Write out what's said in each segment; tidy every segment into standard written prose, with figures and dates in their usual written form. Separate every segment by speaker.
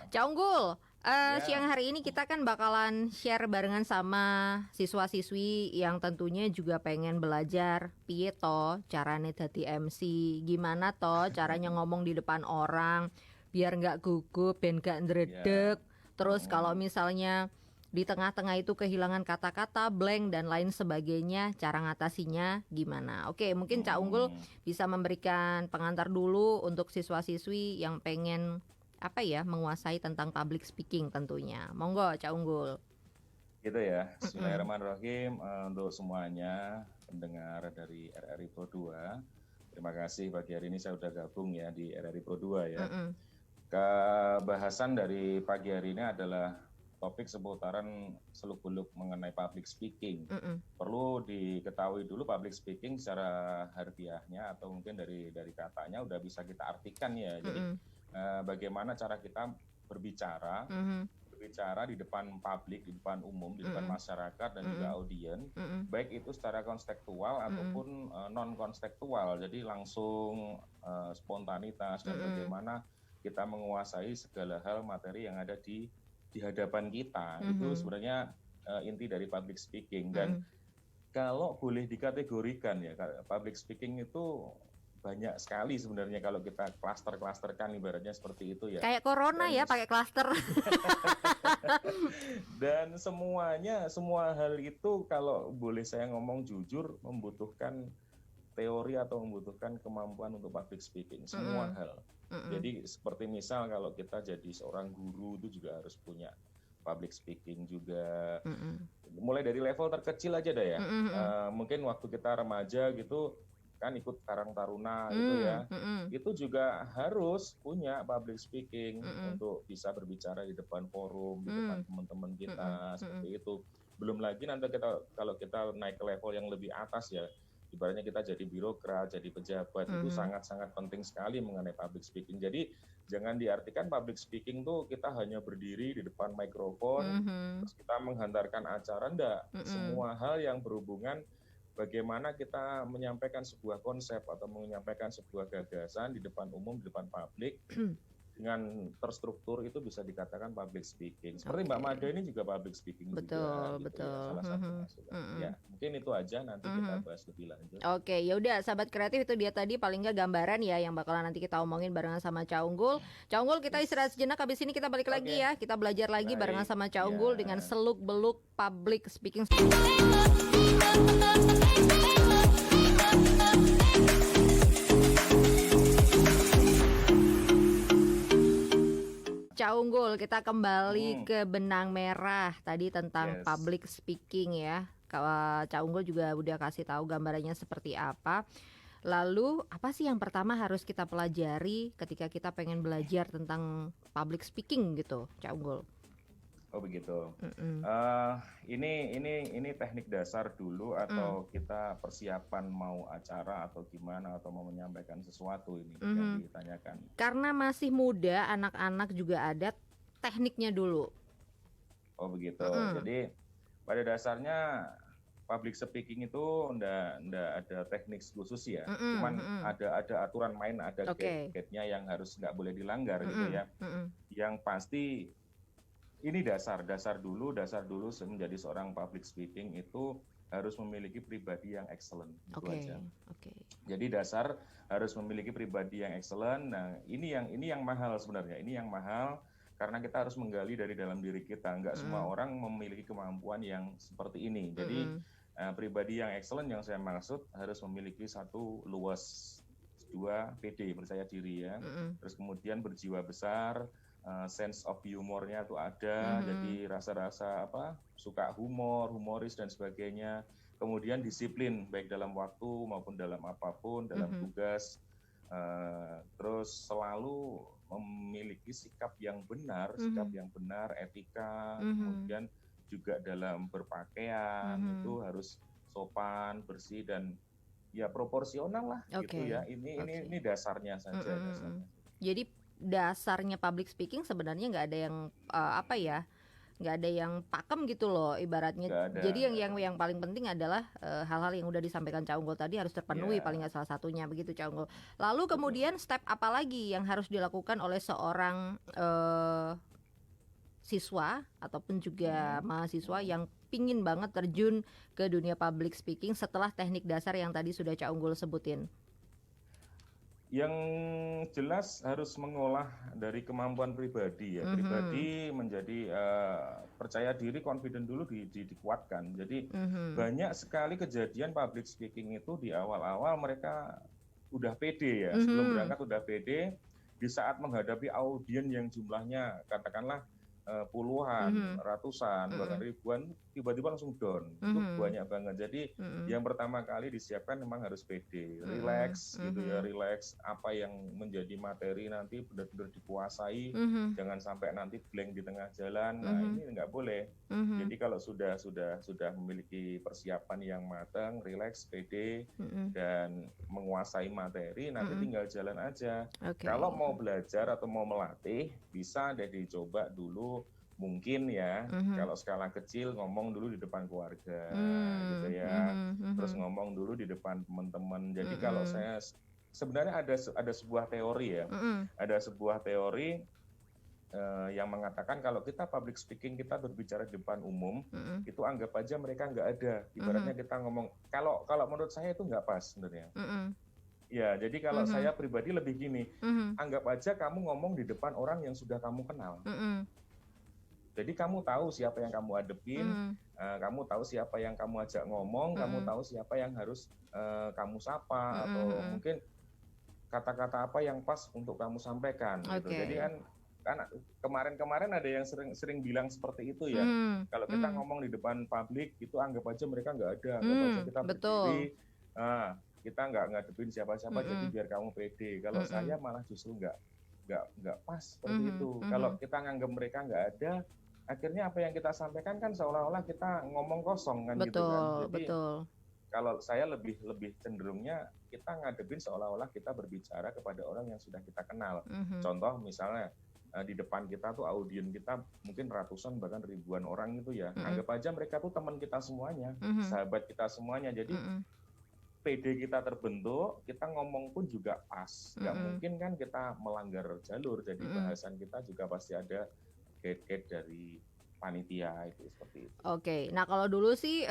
Speaker 1: Cak Unggul, siang
Speaker 2: Ya,
Speaker 1: hari ini kita kan bakalan share barengan sama siswa-siswi yang tentunya juga pengen belajar piye to carane dadi MC, gimana to caranya ngomong di depan orang biar nggak gugup dan nggak ndredeg.
Speaker 2: ya.
Speaker 1: Terus kalau misalnya di tengah-tengah itu kehilangan kata-kata, blank dan lain sebagainya, cara ngatasinya gimana? Oke, mungkin Cak Unggul
Speaker 2: Mm-mm.
Speaker 1: bisa memberikan pengantar dulu untuk siswa-siswi yang pengen apa ya menguasai tentang public speaking tentunya. Monggo Cak Unggul.
Speaker 2: Gitu ya.
Speaker 1: Mm-mm.
Speaker 2: Bismillahirrahmanirrahim untuk semuanya pendengar dari RRI Pro 2. Terima kasih pagi hari ini saya sudah gabung ya di RRI Pro 2 ya.
Speaker 1: Mm-mm.
Speaker 2: Kebahasan dari pagi hari ini adalah topik seputaran seluk-beluk mengenai public speaking.
Speaker 1: Mm-mm.
Speaker 2: Perlu diketahui dulu public speaking secara harfiahnya atau mungkin dari katanya udah bisa kita artikan ya. Jadi
Speaker 1: Mm-mm.
Speaker 2: bagaimana cara kita berbicara
Speaker 1: Mm-mm.
Speaker 2: berbicara di depan publik, di depan umum, di depan
Speaker 1: Mm-mm.
Speaker 2: masyarakat dan juga
Speaker 1: Mm-mm.
Speaker 2: audien,
Speaker 1: Mm-mm.
Speaker 2: baik itu secara konstekstual
Speaker 1: Mm-mm.
Speaker 2: ataupun non konstekstual. Jadi langsung spontanitas dan
Speaker 1: Mm-mm.
Speaker 2: bagaimana kita menguasai segala hal materi yang ada di hadapan kita. Itu
Speaker 1: Mm-mm.
Speaker 2: sebenarnya inti dari public speaking. Dan
Speaker 1: Mm-mm.
Speaker 2: kalau boleh dikategorikan ya, public speaking itu banyak sekali sebenarnya kalau kita klaster-klasterkan ibaratnya seperti itu ya.
Speaker 1: Kayak corona
Speaker 2: Dan
Speaker 1: ya pakai klaster.
Speaker 2: Dan semuanya, semua hal itu kalau boleh saya ngomong jujur membutuhkan teori atau membutuhkan kemampuan untuk public speaking, semua
Speaker 1: Mm-mm.
Speaker 2: hal.
Speaker 1: Mm-mm.
Speaker 2: Jadi seperti misal kalau kita jadi seorang guru itu juga harus punya public speaking juga.
Speaker 1: Mm-mm.
Speaker 2: Mulai dari level terkecil aja dah ya.
Speaker 1: Mm-mm.
Speaker 2: Mungkin waktu kita remaja gitu kan ikut Karang Taruna itu
Speaker 1: Mm-mm.
Speaker 2: ya.
Speaker 1: Mm-mm.
Speaker 2: Itu juga harus punya public speaking
Speaker 1: Mm-mm.
Speaker 2: untuk bisa berbicara di depan forum, di depan
Speaker 1: Mm-mm.
Speaker 2: teman-teman
Speaker 1: Mm-mm.
Speaker 2: kita
Speaker 1: Mm-mm.
Speaker 2: seperti itu. Belum lagi nanti kalau kita naik ke level yang lebih atas ya, ibaratnya kita jadi birokrat, jadi pejabat, itu
Speaker 1: Mm-mm.
Speaker 2: sangat-sangat penting sekali mengenai public speaking. Jadi jangan diartikan public speaking tuh kita hanya berdiri di depan mikrofon,
Speaker 1: Mm-mm.
Speaker 2: terus kita menghantarkan acara, enggak.
Speaker 1: Mm-mm.
Speaker 2: Semua hal yang berhubungan bagaimana kita menyampaikan sebuah konsep atau menyampaikan sebuah gagasan di depan umum, di depan publik, dengan terstruktur itu bisa dikatakan public speaking. Seperti Mbak
Speaker 1: Oke.
Speaker 2: Mada ini juga public speaking juga
Speaker 1: Betul,
Speaker 2: gitu ya,
Speaker 1: betul.
Speaker 2: salah satu
Speaker 1: Mhm.
Speaker 2: masukan.
Speaker 1: Mhm.
Speaker 2: Ya, mungkin itu aja nanti kita
Speaker 1: Mhm.
Speaker 2: bahas lebih lanjut.
Speaker 1: Oke, ya udah sahabat kreatif itu dia tadi paling nggak gambaran ya yang bakalan nanti kita omongin barengan sama Cak Unggul. Cak Unggul kita istirahat
Speaker 2: Yes.
Speaker 1: sejenak habis ini kita balik lagi
Speaker 2: Oke,
Speaker 1: ya. Kita belajar lagi barengan
Speaker 2: baik.
Speaker 1: sama Cak Unggul dengan
Speaker 2: Ya.
Speaker 1: seluk-beluk public speaking. Cak Unggul, kita kembali
Speaker 2: Hmm,
Speaker 1: ke benang merah tadi tentang
Speaker 2: yes.
Speaker 1: public speaking ya. Kalau Cak Unggul juga udah kasih tahu gambarannya seperti apa. Lalu apa sih yang pertama harus kita pelajari ketika kita pengen belajar tentang public speaking gitu, Cak Unggul?
Speaker 2: Oh begitu.
Speaker 1: Mm-mm.
Speaker 2: Eh, ini teknik dasar dulu
Speaker 1: Mm.
Speaker 2: atau kita persiapan mau acara atau gimana atau mau menyampaikan sesuatu ini yang
Speaker 1: Mhm.
Speaker 2: ditanyakan.
Speaker 1: Karena masih muda, anak-anak juga ada tekniknya dulu.
Speaker 2: Oh begitu.
Speaker 1: Mm-mm.
Speaker 2: Jadi pada dasarnya public speaking itu ndak ada teknik khusus ya.
Speaker 1: Mm-mm.
Speaker 2: Cuman
Speaker 1: Mm-mm.
Speaker 2: ada aturan main, ada
Speaker 1: Oke.
Speaker 2: gate-nya yang harus nggak boleh dilanggar gitu
Speaker 1: Mm-mm.
Speaker 2: ya.
Speaker 1: Mm-mm.
Speaker 2: Yang pasti ini dasar dulu menjadi seorang public speaking itu harus memiliki pribadi yang excellent, itu
Speaker 1: Oke.
Speaker 2: aja.
Speaker 1: Oke.
Speaker 2: Jadi dasar harus memiliki pribadi yang excellent. Nah, ini yang mahal sebenarnya. Ini yang mahal karena kita harus menggali dari dalam diri kita. Nggak semua
Speaker 1: Mm-mm.
Speaker 2: orang memiliki kemampuan yang seperti ini. Jadi
Speaker 1: Mm-mm.
Speaker 2: pribadi yang excellent yang saya maksud harus memiliki satu luas, dua PD percaya diri ya.
Speaker 1: Mm-mm.
Speaker 2: Terus kemudian berjiwa besar, sense of humornya tuh ada,
Speaker 1: Mhm.
Speaker 2: jadi rasa-rasa apa suka humoris dan sebagainya. Kemudian disiplin baik dalam waktu maupun dalam apapun, dalam
Speaker 1: Mhm.
Speaker 2: tugas. Terus selalu memiliki sikap yang
Speaker 1: Mhm.
Speaker 2: benar, etika.
Speaker 1: Mhm.
Speaker 2: Kemudian juga dalam berpakaian itu
Speaker 1: Mhm.
Speaker 2: harus sopan, bersih dan ya proporsional lah gitu
Speaker 1: Oke.
Speaker 2: ya. Ini
Speaker 1: Oke.
Speaker 2: ini dasarnya saja
Speaker 1: Mm-mm.
Speaker 2: dasarnya.
Speaker 1: Jadi dasarnya public speaking sebenarnya nggak ada yang apa ya, nggak ada yang pakem gitu loh ibaratnya.
Speaker 2: Nggak ada,
Speaker 1: Jadi yang
Speaker 2: nggak
Speaker 1: yang
Speaker 2: ada.
Speaker 1: yang paling penting adalah hal-hal yang udah disampaikan Cak Unggul tadi harus terpenuhi paling
Speaker 2: Ya,
Speaker 1: nggak salah satunya begitu Cak Unggul. Lalu
Speaker 2: betul.
Speaker 1: kemudian step apa lagi yang harus dilakukan oleh seorang siswa ataupun juga
Speaker 2: Hmm,
Speaker 1: mahasiswa
Speaker 2: hmm.
Speaker 1: yang pingin banget terjun ke dunia public speaking setelah teknik dasar yang tadi sudah Cak Unggul sebutin?
Speaker 2: Yang jelas harus mengolah dari kemampuan pribadi ya.
Speaker 1: Mhm,
Speaker 2: Pribadi menjadi percaya diri, confident dulu dikuatkan. Jadi
Speaker 1: mhm,
Speaker 2: banyak sekali kejadian public speaking itu di awal-awal mereka udah pede ya. Sebelum
Speaker 1: mhm,
Speaker 2: berangkat udah pede. Di saat menghadapi audien yang jumlahnya katakanlah puluhan,
Speaker 1: mhm,
Speaker 2: ratusan, bahkan
Speaker 1: mhm,
Speaker 2: ribuan, tiba-tiba langsung down. Itu
Speaker 1: mhm,
Speaker 2: banyak banget. Jadi
Speaker 1: mhm,
Speaker 2: yang pertama kali disiapkan memang harus pede,
Speaker 1: mhm,
Speaker 2: relax gitu ya,
Speaker 1: mhm,
Speaker 2: relax apa yang menjadi materi nanti benar-benar dikuasai,
Speaker 1: mhm,
Speaker 2: jangan sampai nanti blank di tengah jalan. Nah,
Speaker 1: mhm,
Speaker 2: ini nggak boleh.
Speaker 1: mhm,
Speaker 2: Jadi kalau sudah memiliki persiapan yang matang, relax, pede
Speaker 1: mhm,
Speaker 2: dan menguasai materi, nanti
Speaker 1: mhm.
Speaker 2: tinggal jalan aja. Kalau
Speaker 1: Oke.
Speaker 2: mau belajar atau mau melatih, bisa deh dicoba dulu mungkin ya,
Speaker 1: Mhm.
Speaker 2: kalau skala kecil ngomong dulu di depan keluarga gitu
Speaker 1: Mmm,
Speaker 2: ya,
Speaker 1: mhm,
Speaker 2: terus
Speaker 1: mhm,
Speaker 2: ngomong dulu di depan teman-teman. Jadi kalau
Speaker 1: mhm,
Speaker 2: saya sebenarnya ada sebuah teori ya,
Speaker 1: mhm,
Speaker 2: ada sebuah teori yang mengatakan kalau kita public speaking, kita berbicara di depan umum,
Speaker 1: mhm,
Speaker 2: itu anggap aja mereka nggak ada. Ibaratnya
Speaker 1: mhm,
Speaker 2: kita ngomong, kalau kalau menurut saya itu nggak pas sebenarnya.
Speaker 1: mhm,
Speaker 2: Ya, jadi kalau
Speaker 1: mhm,
Speaker 2: saya pribadi lebih gini,
Speaker 1: mhm,
Speaker 2: anggap aja kamu ngomong di depan orang yang sudah kamu kenal.
Speaker 1: mhm,
Speaker 2: Jadi kamu tahu siapa yang kamu hadepin,
Speaker 1: mhm,
Speaker 2: kamu tahu siapa yang kamu ajak ngomong, kamu
Speaker 1: mhm,
Speaker 2: tahu siapa yang harus kamu sapa,
Speaker 1: mhm,
Speaker 2: atau
Speaker 1: mhm.
Speaker 2: mungkin kata-kata apa yang pas untuk kamu sampaikan gitu. Jadi
Speaker 1: Oke.
Speaker 2: kan kemarin-kemarin ada yang sering bilang seperti itu ya.
Speaker 1: Mmm,
Speaker 2: Kalau kita
Speaker 1: mhm,
Speaker 2: ngomong di depan publik itu anggap aja mereka nggak ada, anggap aja kita
Speaker 1: betul.
Speaker 2: berdiri, kita nggak ngadepin siapa-siapa, jadi
Speaker 1: Mhm,
Speaker 2: biar kamu pede. Kalau
Speaker 1: mhm,
Speaker 2: saya malah justru nggak pas seperti
Speaker 1: mhm,
Speaker 2: itu. Kalau
Speaker 1: mhm.
Speaker 2: kita nganggap mereka nggak ada, akhirnya apa yang kita sampaikan kan seolah-olah kita ngomong kosong kan gitu kan.
Speaker 1: Betul,
Speaker 2: Jadi
Speaker 1: betul.
Speaker 2: kalau saya lebih lebih cenderungnya kita ngadepin seolah-olah kita berbicara kepada orang yang sudah kita kenal.
Speaker 1: Mhm,
Speaker 2: Contoh misalnya di depan kita tuh audien kita mungkin ratusan bahkan ribuan orang itu ya.
Speaker 1: mhm,
Speaker 2: Anggap aja mereka tuh teman kita semuanya,
Speaker 1: mhm,
Speaker 2: sahabat kita semuanya. Jadi
Speaker 1: mhm,
Speaker 2: PD kita terbentuk, kita ngomong pun juga pas. Nggak
Speaker 1: mhm,
Speaker 2: mungkin kan kita melanggar jalur. Jadi
Speaker 1: mhm.
Speaker 2: bahasan kita juga pasti ada gate-gate dari panitia itu seperti itu.
Speaker 1: Oke. Nah, kalau dulu sih,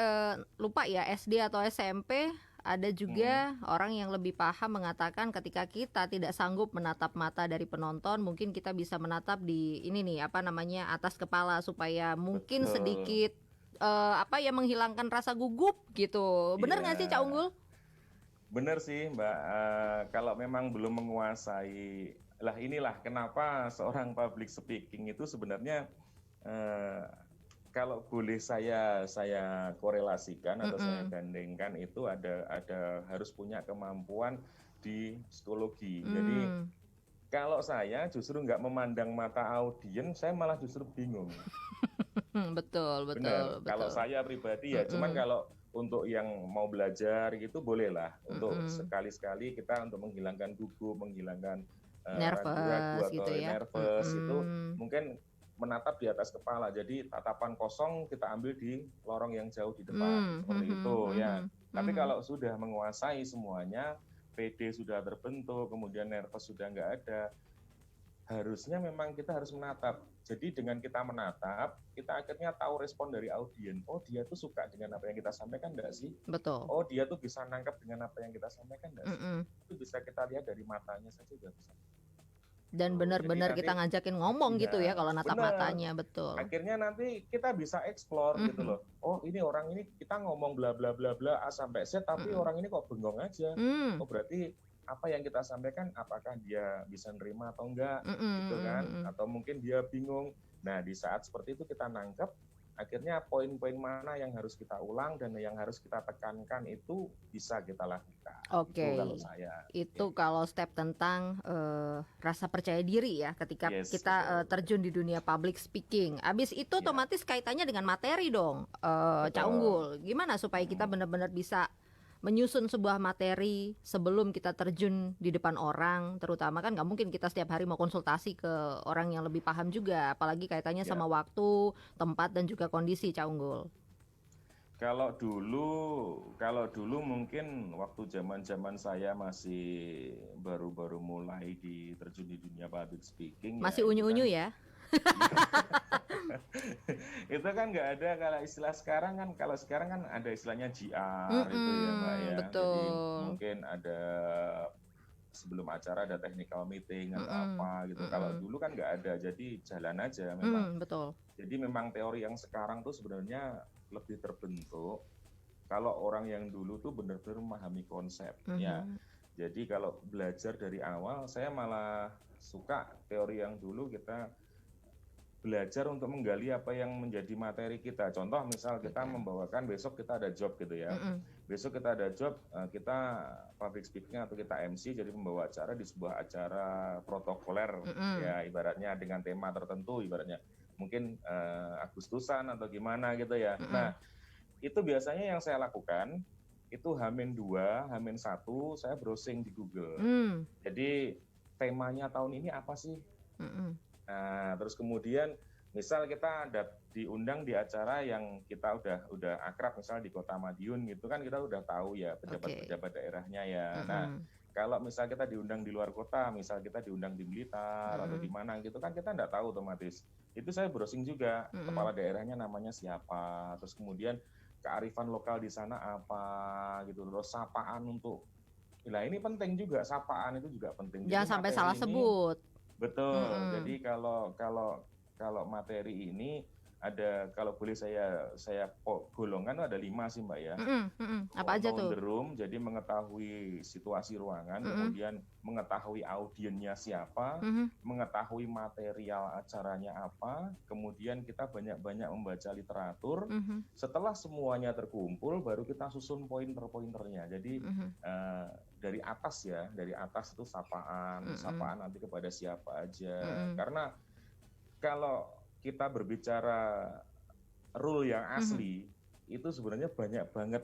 Speaker 1: lupa ya SD atau SMP, ada
Speaker 2: Hmm,
Speaker 1: juga orang yang lebih paham mengatakan ketika kita tidak sanggup menatap mata dari penonton, mungkin kita bisa menatap di ini nih, apa namanya, atas kepala supaya mungkin
Speaker 2: betul.
Speaker 1: sedikit, apa ya, menghilangkan rasa gugup gitu. Bener
Speaker 2: Iya.
Speaker 1: nggak sih, Cak Unggul?
Speaker 2: Benar sih Mbak, kalau memang belum menguasai, lah inilah kenapa seorang public speaking itu sebenarnya, eee, kalau boleh saya korelasikan atau saya
Speaker 1: Mhm.
Speaker 2: gandengkan itu ada harus punya kemampuan di psikologi. Jadi
Speaker 1: Mmm.
Speaker 2: kalau saya justru nggak memandang mata audien, saya malah justru bingung.
Speaker 1: Betul, betul,
Speaker 2: Benar, kalau
Speaker 1: betul.
Speaker 2: saya pribadi ya, cuman
Speaker 1: Mhm,
Speaker 2: kalau untuk yang mau belajar gitu bolehlah, untuk
Speaker 1: mhm.
Speaker 2: sekali-sekali kita untuk menghilangkan gugup, menghilangkan ragu-ragu
Speaker 1: Nervous gitu
Speaker 2: atau
Speaker 1: ya?
Speaker 2: nervous itu
Speaker 1: Mhm.
Speaker 2: mungkin menatap di atas kepala. Jadi tatapan kosong kita ambil di lorong yang jauh di depan,
Speaker 1: Mmm,
Speaker 2: seperti
Speaker 1: mhm,
Speaker 2: itu ya.
Speaker 1: mhm,
Speaker 2: Tapi
Speaker 1: mhm.
Speaker 2: kalau sudah menguasai semuanya, PD sudah terbentuk, kemudian nervous sudah nggak ada, harusnya memang kita harus menatap. Jadi dengan kita menatap, kita akhirnya tahu respon dari audien. Oh, dia tuh suka dengan apa yang kita sampaikan enggak sih?
Speaker 1: Betul.
Speaker 2: Oh, dia tuh bisa nangkap dengan apa yang kita sampaikan enggak sih?
Speaker 1: Mhm.
Speaker 2: Itu bisa kita lihat dari matanya saja udah bisa.
Speaker 1: Dan
Speaker 2: Tuh. Jadi
Speaker 1: benar-benar
Speaker 2: nanti
Speaker 1: kita ngajakin ngomong gitu ya
Speaker 2: iya,
Speaker 1: kalau natap
Speaker 2: benar.
Speaker 1: matanya, betul.
Speaker 2: Akhirnya nanti kita bisa explore gitu
Speaker 1: Mhm,
Speaker 2: loh. Oh, ini orang ini kita ngomong bla bla bla bla A sampai Z tapi
Speaker 1: mhm.
Speaker 2: orang ini kok bengong aja.
Speaker 1: Mmm,
Speaker 2: Oh, berarti apa yang kita sampaikan apakah dia bisa nerima atau enggak
Speaker 1: mhm,
Speaker 2: gitu
Speaker 1: mhm,
Speaker 2: kan?
Speaker 1: mhm.
Speaker 2: Atau mungkin dia bingung. Nah, di saat seperti itu kita nangkep akhirnya poin-poin mana yang harus kita ulang dan yang harus kita tekankan itu bisa kita lakukan. Itu kalau
Speaker 1: Oke.
Speaker 2: saya.
Speaker 1: Itu
Speaker 2: Oke.
Speaker 1: kalau step tentang, rasa percaya diri ya ketika
Speaker 2: Yes,
Speaker 1: kita,
Speaker 2: betul, betul.
Speaker 1: terjun di dunia public speaking. Habis itu
Speaker 2: Ya,
Speaker 1: otomatis kaitannya dengan materi dong, Cak
Speaker 2: betul.
Speaker 1: Unggul. Gimana supaya kita
Speaker 2: Mm-mm.
Speaker 1: benar-benar bisa menyusun sebuah materi sebelum kita terjun di depan orang, terutama kan nggak mungkin kita setiap hari mau konsultasi ke orang yang lebih paham juga, apalagi kaitannya
Speaker 2: Ya.
Speaker 1: sama waktu, tempat, dan juga kondisi, Cak Unggul.
Speaker 2: Kalau dulu mungkin waktu zaman-zaman saya masih baru-baru mulai terjun di dunia public speaking ya
Speaker 1: Masih
Speaker 2: itu
Speaker 1: unyu-unyu
Speaker 2: kan
Speaker 1: ya?
Speaker 2: Itu kan nggak ada kalau istilah sekarang kan, kalau sekarang kan ada istilahnya GR itu ya Mbak ya. Jadi
Speaker 1: Betul.
Speaker 2: mungkin ada sebelum acara ada technical meeting atau
Speaker 1: Mm-mm,
Speaker 2: apa gitu. Kalau
Speaker 1: mm-mm,
Speaker 2: dulu kan nggak ada, jadi jalan aja memang.
Speaker 1: betul.
Speaker 2: Jadi memang teori yang sekarang tuh sebenarnya lebih terbentuk kalau orang yang dulu tuh benar-benar memahami konsep. Ya,
Speaker 1: Mhm,
Speaker 2: jadi kalau belajar dari awal, saya malah suka teori yang dulu kita belajar untuk menggali apa yang menjadi materi kita. Contoh misal kita
Speaker 1: Oke.
Speaker 2: membawakan besok kita ada job gitu ya.
Speaker 1: Mm-mm,
Speaker 2: Besok kita ada job, kita public speaking atau kita MC jadi pembawa acara di sebuah acara protokoler
Speaker 1: mm-mm,
Speaker 2: ya ibaratnya dengan tema tertentu ibaratnya mungkin Agustusan atau gimana gitu ya.
Speaker 1: mm-mm,
Speaker 2: Nah, itu biasanya yang saya lakukan itu H-2, H-1 saya browsing di Google.
Speaker 1: mm,
Speaker 2: Jadi temanya tahun ini apa sih?
Speaker 1: mm-mm.
Speaker 2: Nah, terus kemudian misal kita ada diundang di acara yang kita udah akrab, misal di Kota Madiun gitu kan kita udah tahu ya
Speaker 1: Oke.
Speaker 2: pejabat-pejabat daerahnya ya. Nah,
Speaker 1: Mm-mm,
Speaker 2: kalau misal kita diundang di luar kota, misal kita diundang di Blitar atau di
Speaker 1: mm-mm,
Speaker 2: mana gitu kan kita nggak tahu otomatis. Itu saya browsing juga
Speaker 1: mm-mm,
Speaker 2: kepala daerahnya namanya siapa, terus kemudian kearifan lokal di sana apa gitu, terus sapaan untuk. Nah ini penting juga, sapaan itu juga penting. Jadi
Speaker 1: Jangan sampai salah
Speaker 2: materi ini
Speaker 1: sebut.
Speaker 2: betul.
Speaker 1: Mm-mm,
Speaker 2: Jadi kalau materi ini ada, kalau boleh saya golongan ada 5 sih Mbak ya.
Speaker 1: mm-mm, mm-mm. Apa aja
Speaker 2: Know
Speaker 1: tuh?
Speaker 2: the room, jadi mengetahui situasi ruangan,
Speaker 1: Mm-mm,
Speaker 2: kemudian mengetahui audiennya siapa,
Speaker 1: mhm,
Speaker 2: mengetahui material acaranya apa, kemudian kita banyak-banyak membaca literatur.
Speaker 1: mhm,
Speaker 2: Setelah semuanya terkumpul, baru kita susun pointer-pointernya. Jadi
Speaker 1: mhm,
Speaker 2: dari atas ya, dari atas itu sapaan,
Speaker 1: mm-mm,
Speaker 2: sapaan nanti kepada siapa aja.
Speaker 1: mm-mm,
Speaker 2: Karena kalau kita berbicara rule yang
Speaker 1: mhm.
Speaker 2: asli, itu sebenarnya banyak banget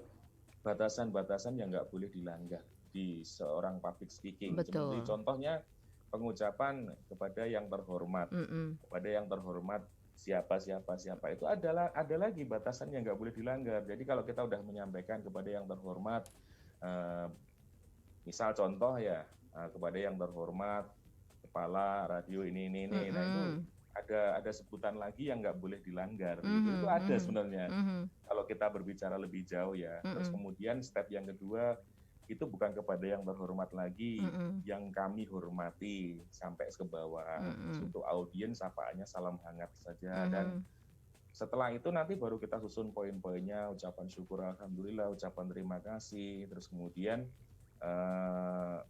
Speaker 2: batasan-batasan yang nggak boleh dilanggar di seorang public speaking. Seperti
Speaker 1: Betul.
Speaker 2: contohnya pengucapan kepada yang terhormat,
Speaker 1: Mm-mm,
Speaker 2: kepada yang terhormat siapa siapa siapa itu adalah ada lagi batasan yang nggak boleh dilanggar. Jadi kalau kita udah menyampaikan kepada yang terhormat, eh, misal contoh ya kepada yang terhormat kepala radio ini. Nah itu
Speaker 1: mm-mm,
Speaker 2: ada sebutan lagi yang nggak boleh dilanggar gitu. Itu
Speaker 1: mhm,
Speaker 2: ada
Speaker 1: mhm,
Speaker 2: sebenarnya
Speaker 1: mhm,
Speaker 2: kalau kita berbicara lebih jauh ya. Terus
Speaker 1: mm-mm,
Speaker 2: kemudian step yang kedua itu bukan kepada yang terhormat lagi,
Speaker 1: mm-mm,
Speaker 2: yang kami hormati sampai ke bawah. Terus
Speaker 1: mm-mm,
Speaker 2: untuk audiens sapaannya salam hangat saja, dan
Speaker 1: mhm.
Speaker 2: setelah itu nanti baru kita susun poin-poinnya, ucapan syukur alhamdulillah, ucapan terima kasih, terus kemudian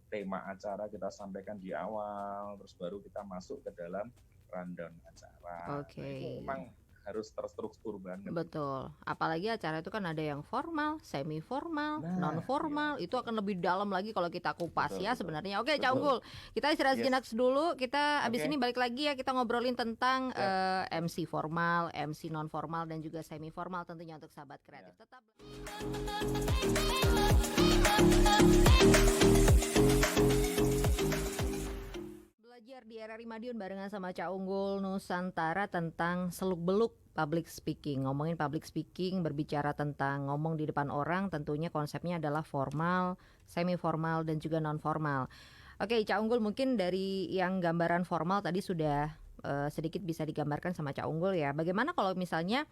Speaker 2: tema acara kita sampaikan di awal, terus baru kita masuk ke dalam rundown acara. Nah itu
Speaker 1: Oke.
Speaker 2: memang harus terstruktur banget.
Speaker 1: Betul. Apalagi acara itu kan ada yang formal, semi formal, non
Speaker 2: Nah, iya
Speaker 1: formal. Itu
Speaker 2: betul,
Speaker 1: akan lebih dalam lagi kalau kita kupas
Speaker 2: betul,
Speaker 1: ya
Speaker 2: betul,
Speaker 1: sebenarnya. Oke, Cak
Speaker 2: betul.
Speaker 1: Unggul. Kita istirahat sejenak
Speaker 2: Yes,
Speaker 1: dulu. Kita abis ini
Speaker 2: oke,
Speaker 1: balik lagi ya, kita ngobrolin tentang
Speaker 2: siap.
Speaker 1: MC formal, MC non formal dan juga semi formal tentunya untuk sahabat kreatif.
Speaker 2: Ya.
Speaker 1: Tetap belajar di RRI Madiun barengan sama Cak Unggul Nusantara tentang seluk-beluk public speaking. Ngomongin public speaking, berbicara tentang ngomong di depan orang, tentunya konsepnya adalah formal, semi formal dan juga non formal. Oke, Cak Unggul, mungkin dari yang gambaran formal tadi sudah sedikit bisa digambarkan sama Cak Unggul ya. Bagaimana kalau misalnya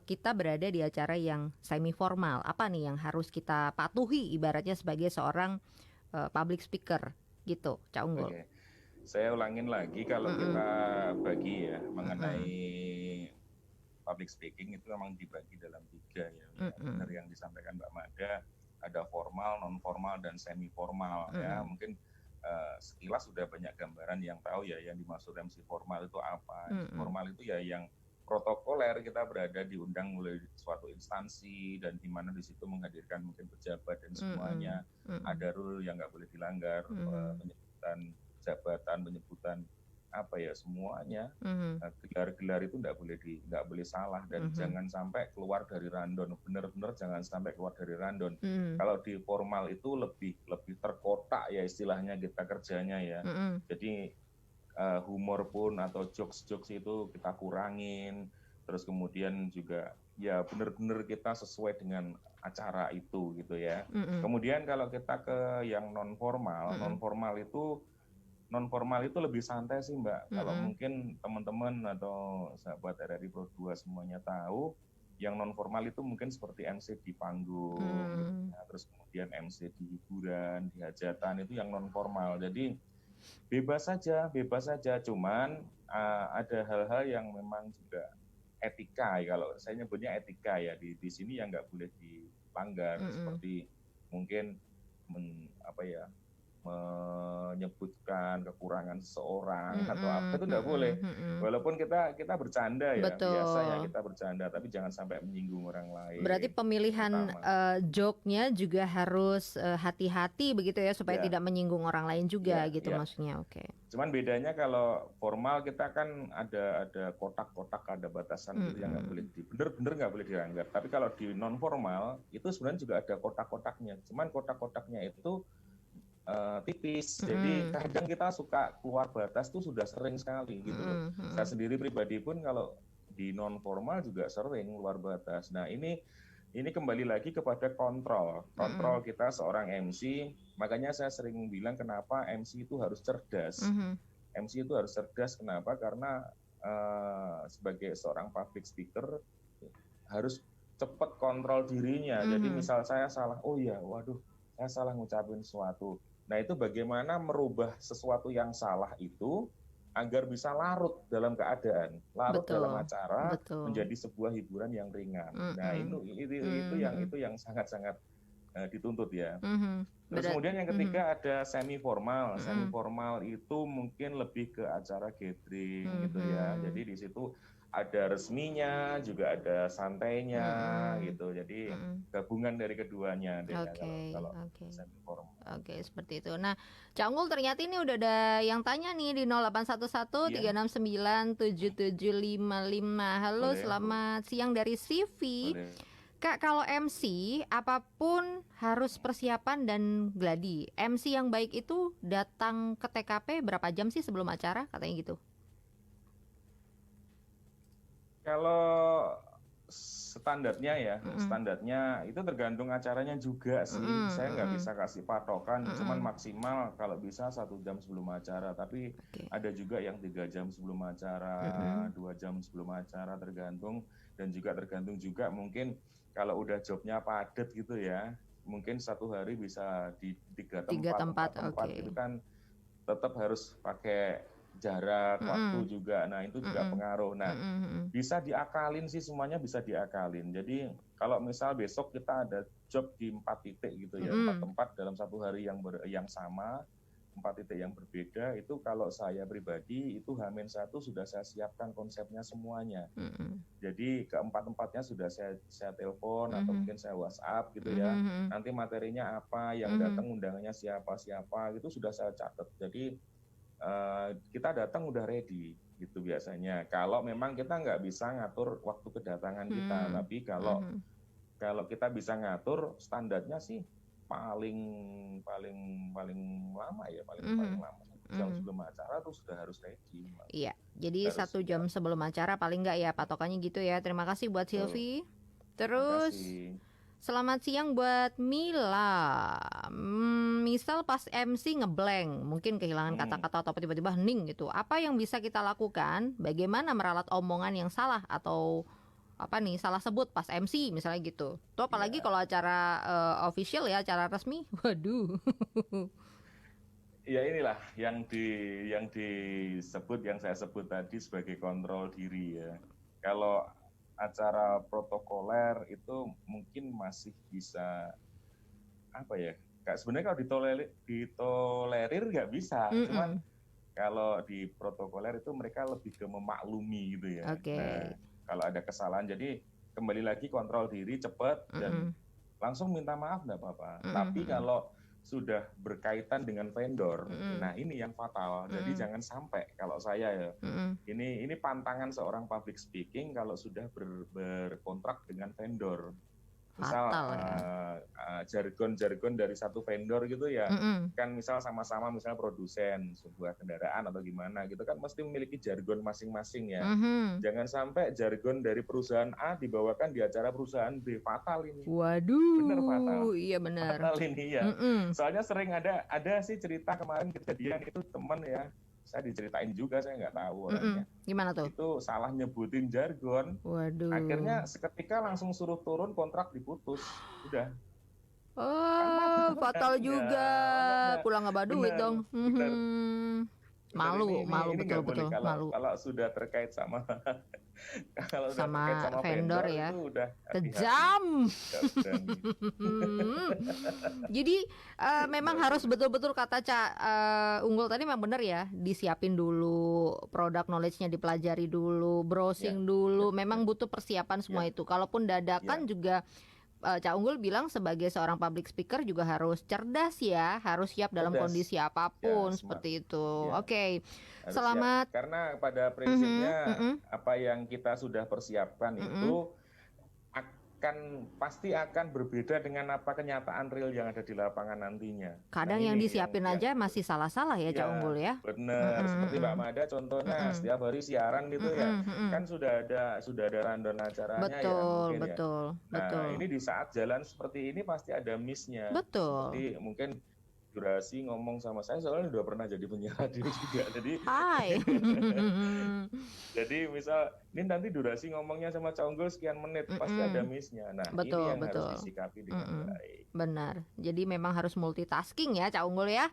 Speaker 1: kita berada di acara yang semi formal? Apa nih yang harus kita patuhi ibaratnya sebagai seorang public speaker gitu, Cak Unggul?
Speaker 2: Oke, saya ulangin lagi kalau
Speaker 1: Mm-mm,
Speaker 2: kita bagi ya mengenai
Speaker 1: mm-mm,
Speaker 2: public speaking itu memang dibagi dalam 3 ya. Ya, benar
Speaker 1: mm-mm,
Speaker 2: yang disampaikan Mbak Mada, ada formal, non formal dan semi formal ya.
Speaker 1: mm-mm,
Speaker 2: Mungkin sekilas sudah banyak gambaran yang tahu ya yang dimaksud MC formal itu apa. MC
Speaker 1: mm-mm,
Speaker 2: formal itu ya yang protokoler, kita berada diundang oleh suatu instansi dan di mana di situ menghadirkan mungkin pejabat dan
Speaker 1: mm-mm,
Speaker 2: semuanya,
Speaker 1: mm-mm,
Speaker 2: ada rule yang nggak boleh dilanggar,
Speaker 1: mm-mm,
Speaker 2: penyebutan jabatan, penyebutan apa ya semuanya,
Speaker 1: mm-mm,
Speaker 2: gelar-gelar itu nggak boleh salah dan
Speaker 1: mm-mm,
Speaker 2: jangan sampai keluar dari rundown, benar-benar jangan sampai keluar dari rundown.
Speaker 1: mm-mm,
Speaker 2: Kalau di formal itu lebih lebih terkotak ya istilahnya kita kerjanya ya.
Speaker 1: mm-mm,
Speaker 2: Jadi humor pun atau jokes-jokes itu kita kurangin, terus kemudian juga ya benar-benar kita sesuai dengan acara itu gitu ya.
Speaker 1: mm-mm,
Speaker 2: Kemudian kalau kita ke yang non formal, non
Speaker 1: mm-mm,
Speaker 2: formal itu non formal itu lebih santai sih Mbak. Kalau
Speaker 1: Mm-mm.
Speaker 2: mungkin teman-teman atau sahabat RRI Pro 2 semuanya tahu, yang non formal itu mungkin seperti MC di panggung, gitu.
Speaker 1: Mm.
Speaker 2: Ya, terus kemudian MC di hiburan, di hajatan itu yang non formal. Jadi bebas saja. Cuman ada hal-hal yang memang juga etika. Kalau saya nyebutnya etika ya di sini yang nggak boleh dilanggar.
Speaker 1: Mm-mm.
Speaker 2: Seperti mungkin apa ya, menyebutkan kekurangan seseorang atau apa
Speaker 1: Mm-mm.
Speaker 2: itu nggak boleh.
Speaker 1: Mm-mm. Mm-mm.
Speaker 2: Walaupun kita bercanda ya, biasa ya
Speaker 1: Betul.
Speaker 2: kita bercanda, tapi jangan sampai menyinggung orang
Speaker 1: Berarti
Speaker 2: lain,
Speaker 1: pemilihan
Speaker 2: terutama.
Speaker 1: joke-nya juga harus hati-hati begitu ya supaya
Speaker 2: Ya,
Speaker 1: tidak menyinggung orang lain juga
Speaker 2: ya,
Speaker 1: gitu
Speaker 2: ya.
Speaker 1: maksudnya. Oke.
Speaker 2: Cuman bedanya kalau formal kita kan ada kotak-kotak, ada batasan gitu yang nggak boleh
Speaker 1: Mm-mm.
Speaker 2: bener-bener nggak boleh dilanggar. Tapi kalau di non formal itu sebenarnya juga ada kotak-kotaknya. Cuman kotak-kotaknya itu tipis. Jadi
Speaker 1: Mm-mm.
Speaker 2: kadang kita suka keluar batas tuh sudah sering sekali gitu loh.
Speaker 1: Mm-mm.
Speaker 2: Saya
Speaker 1: Mm-mm.
Speaker 2: sendiri pribadi pun kalau di non formal juga sering keluar batas. Nah ini kembali lagi kepada kontrol
Speaker 1: Mm-mm.
Speaker 2: kita seorang MC. Makanya saya sering bilang kenapa MC itu harus cerdas.
Speaker 1: Mm-mm.
Speaker 2: MC itu harus cerdas kenapa? Karena sebagai seorang public speaker harus cepat kontrol dirinya. Jadi
Speaker 1: Mm-mm.
Speaker 2: misal saya salah, oh ya, waduh, saya salah ngucapin sesuatu. Nah itu bagaimana merubah sesuatu yang salah itu agar bisa larut dalam keadaan, larut dalam
Speaker 1: Betul.
Speaker 2: acara
Speaker 1: Betul.
Speaker 2: menjadi sebuah hiburan yang ringan. Nah
Speaker 1: Mm-mm.
Speaker 2: itu
Speaker 1: Mm-mm.
Speaker 2: yang sangat-sangat dituntut ya.
Speaker 1: Mm-mm.
Speaker 2: Terus
Speaker 1: Berat.
Speaker 2: kemudian yang
Speaker 1: Mm-mm.
Speaker 2: ketiga ada semi formal. Semi
Speaker 1: Mm-mm.
Speaker 2: formal itu mungkin lebih ke acara gathering gitu ya.
Speaker 1: Mm-mm.
Speaker 2: Jadi di situ ada resminya, juga ada santainya
Speaker 1: Mm-mm.
Speaker 2: gitu. Jadi
Speaker 1: Mm-mm.
Speaker 2: gabungan dari keduanya deh ya,
Speaker 1: Oke,
Speaker 2: kalau
Speaker 1: oke.
Speaker 2: semi formal.
Speaker 1: Oke, seperti itu. Nah, Cak Unggul ternyata ini udah ada yang tanya nih di 0811
Speaker 2: Iya,
Speaker 1: 369 7755. Halo,
Speaker 2: boleh,
Speaker 1: selamat siang dari CV.
Speaker 2: boleh.
Speaker 1: Kak, kalau MC apapun harus persiapan dan gladi. MC yang baik itu datang ke TKP berapa jam sih sebelum acara? Katanya gitu.
Speaker 2: Kalau standarnya ya,
Speaker 1: Mm-mm.
Speaker 2: standarnya itu tergantung acaranya juga sih.
Speaker 1: Mm-mm.
Speaker 2: Saya nggak
Speaker 1: Mm-mm.
Speaker 2: bisa kasih patokan, cuman
Speaker 1: Mm-mm.
Speaker 2: maksimal kalau bisa 1 jam sebelum acara. Tapi
Speaker 1: Oke.
Speaker 2: ada juga yang 3 jam sebelum acara,
Speaker 1: Mm-mm.
Speaker 2: 2 jam sebelum acara tergantung, dan juga tergantung juga mungkin kalau udah jobnya padat gitu ya, mungkin satu hari bisa di
Speaker 1: 3 tempat,
Speaker 2: 4 tempat
Speaker 1: oke.
Speaker 2: gitu kan, tetap harus pakai jarak waktu
Speaker 1: Mm-mm.
Speaker 2: juga. Nah itu juga
Speaker 1: Mm-mm.
Speaker 2: pengaruh. Nah
Speaker 1: Mm-mm.
Speaker 2: bisa diakalin sih, semuanya bisa diakalin. Jadi kalau misal besok kita ada job di 4 titik gitu ya, 4 tempat dalam satu hari yang sama, 4 titik yang berbeda, itu kalau saya pribadi itu H-1 sudah saya siapkan konsepnya semuanya.
Speaker 1: Mm-mm.
Speaker 2: Jadi keempat-tempatnya sudah saya telepon atau
Speaker 1: Mm-mm.
Speaker 2: mungkin saya WhatsApp gitu ya.
Speaker 1: Mm-mm.
Speaker 2: Nanti materinya apa, yang
Speaker 1: Mm-mm.
Speaker 2: datang undangannya siapa gitu sudah saya catat. Jadi kita datang udah ready gitu biasanya. Kalau memang kita nggak bisa ngatur waktu kedatangan kita, tapi kalau kita bisa ngatur, standarnya sih paling lama ya, paling lama 1 jam sebelum acara tuh sudah harus ready.
Speaker 1: Iya, jadi 1 jam sebelum acara paling nggak ya patokannya gitu ya. Terima kasih buat Silvi. Terus selamat siang buat Mila. Misal pas MC ngeblank, mungkin kehilangan kata-kata atau tiba-tiba hening gitu. Apa yang bisa kita lakukan? Bagaimana meralat omongan yang salah atau apa nih salah sebut pas MC misalnya gitu. Tuh apalagi kalau acara official ya, acara resmi. Waduh.
Speaker 2: Ya inilah yang disebut, yang saya sebut tadi sebagai kontrol diri ya. Kalau acara protokoler itu mungkin masih bisa apa ya? Sebenarnya kalau ditolerir nggak bisa, cuman kalau di protokoler itu mereka lebih ke memaklumi gitu ya. Nah, kalau ada kesalahan, jadi kembali lagi kontrol diri cepat dan langsung minta maaf nggak apa-apa. Tapi kalau sudah berkaitan dengan vendor, nah ini yang fatal. Jadi jangan sampai, kalau saya ya, ini pantangan seorang public speaking kalau sudah berkontrak dengan vendor. Misal
Speaker 1: Fatal ya.
Speaker 2: jargon-jargon dari satu vendor gitu ya,
Speaker 1: Mm-mm.
Speaker 2: kan misal sama-sama misalnya produsen sebuah kendaraan atau gimana gitu kan mesti memiliki jargon masing-masing ya.
Speaker 1: Mhm.
Speaker 2: Jangan sampai jargon dari perusahaan A dibawakan di acara perusahaan B, fatal ini. Bener fatal.
Speaker 1: Waduh, iya benar.
Speaker 2: Fatal ini ya.
Speaker 1: Mm-mm.
Speaker 2: Soalnya sering ada sih cerita kemarin kejadian itu teman ya, saya diceritain juga, saya nggak tahu
Speaker 1: Mm-mm.
Speaker 2: orangnya.
Speaker 1: Gimana tuh?
Speaker 2: Itu salah nyebutin jargon,
Speaker 1: Waduh.
Speaker 2: akhirnya seketika langsung suruh turun, kontrak diputus. Udah, kan
Speaker 1: Oh,
Speaker 2: fatal kan?
Speaker 1: fatal
Speaker 2: Ya,
Speaker 1: juga.
Speaker 2: makanya
Speaker 1: Pulang nggak bawa duit
Speaker 2: bener,
Speaker 1: dong.
Speaker 2: bener,
Speaker 1: Mhm.
Speaker 2: bener
Speaker 1: Malu, malu
Speaker 2: ini nggak boleh
Speaker 1: betul-betul,
Speaker 2: kalau
Speaker 1: malu
Speaker 2: kalau sudah terkait sama kalau sudah terkait
Speaker 1: sama
Speaker 2: sama
Speaker 1: vendor
Speaker 2: vendor
Speaker 1: ya.
Speaker 2: itu udah hati-hati,
Speaker 1: Kejam.
Speaker 2: nggak berani.
Speaker 1: Jadi memang harus
Speaker 2: Bener-bener.
Speaker 1: betul-betul kata Cak Unggul tadi memang benar ya, disiapin dulu, produk knowledge-nya dipelajari dulu,
Speaker 2: Ya,
Speaker 1: browsing
Speaker 2: ya,
Speaker 1: dulu,
Speaker 2: ya,
Speaker 1: memang butuh persiapan
Speaker 2: ya,
Speaker 1: semua itu. Kalaupun
Speaker 2: ya,
Speaker 1: dadakan juga Cak Unggul bilang sebagai seorang public speaker juga harus cerdas ya, harus siap dalam
Speaker 2: cerdas,
Speaker 1: kondisi
Speaker 2: ya,
Speaker 1: apapun
Speaker 2: smart,
Speaker 1: seperti itu.
Speaker 2: ya.
Speaker 1: Oke,
Speaker 2: Harus siap.
Speaker 1: selamat.
Speaker 2: Karena pada
Speaker 1: Mhm,
Speaker 2: prinsipnya
Speaker 1: mhm,
Speaker 2: apa yang kita sudah persiapkan
Speaker 1: mhm.
Speaker 2: itu pasti akan berbeda dengan apa kenyataan real yang ada di lapangan nantinya. Nah
Speaker 1: Kadang yang
Speaker 2: ini
Speaker 1: disiapin
Speaker 2: yang
Speaker 1: aja masih salah-salah ya Cak
Speaker 2: ya
Speaker 1: Unggul ya.
Speaker 2: benar
Speaker 1: Mhm,
Speaker 2: seperti
Speaker 1: mhm,
Speaker 2: Mbak Mada contohnya
Speaker 1: mhm,
Speaker 2: setiap hari siaran gitu ya
Speaker 1: mhm, mhm.
Speaker 2: kan sudah ada rundown acaranya ya
Speaker 1: Betul,
Speaker 2: mungkin ya.
Speaker 1: betul,
Speaker 2: Nah
Speaker 1: betul,
Speaker 2: ini di saat jalan seperti ini pasti ada miss-nya
Speaker 1: betul.
Speaker 2: seperti mungkin durasi ngomong sama saya soalnya udah pernah jadi penyiar radio juga jadi
Speaker 1: Hai.
Speaker 2: jadi misal ini nanti durasi ngomongnya sama Conggol sekian menit pasti ada
Speaker 1: Mhm.
Speaker 2: miss-nya. Nah ini
Speaker 1: Betul,
Speaker 2: yang harus
Speaker 1: betul.
Speaker 2: disikapi dengan
Speaker 1: Mhm.
Speaker 2: baik.
Speaker 1: Benar. Jadi memang harus multitasking ya Cak Unggul ya.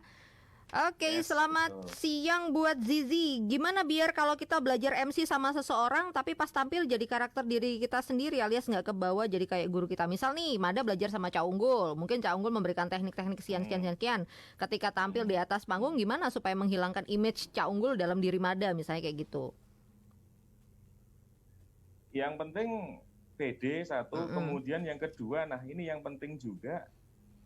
Speaker 1: Oke,
Speaker 2: Yes,
Speaker 1: selamat
Speaker 2: betul.
Speaker 1: siang buat Zizi. Gimana biar kalau kita belajar MC sama seseorang tapi pas tampil jadi karakter diri kita sendiri alias nggak kebawa jadi kayak guru kita. Misal nih, Mada belajar sama Cak Unggul. Mungkin Cak Unggul memberikan teknik-teknik sekian sekian
Speaker 2: Hmm,
Speaker 1: sekian sekian. Ketika tampil di
Speaker 2: hmm.
Speaker 1: atas panggung gimana supaya menghilangkan image Cak Unggul dalam diri Mada misalnya kayak gitu.
Speaker 2: Yang penting PD satu,
Speaker 1: Mm-mm.
Speaker 2: kemudian yang kedua, nah ini yang penting juga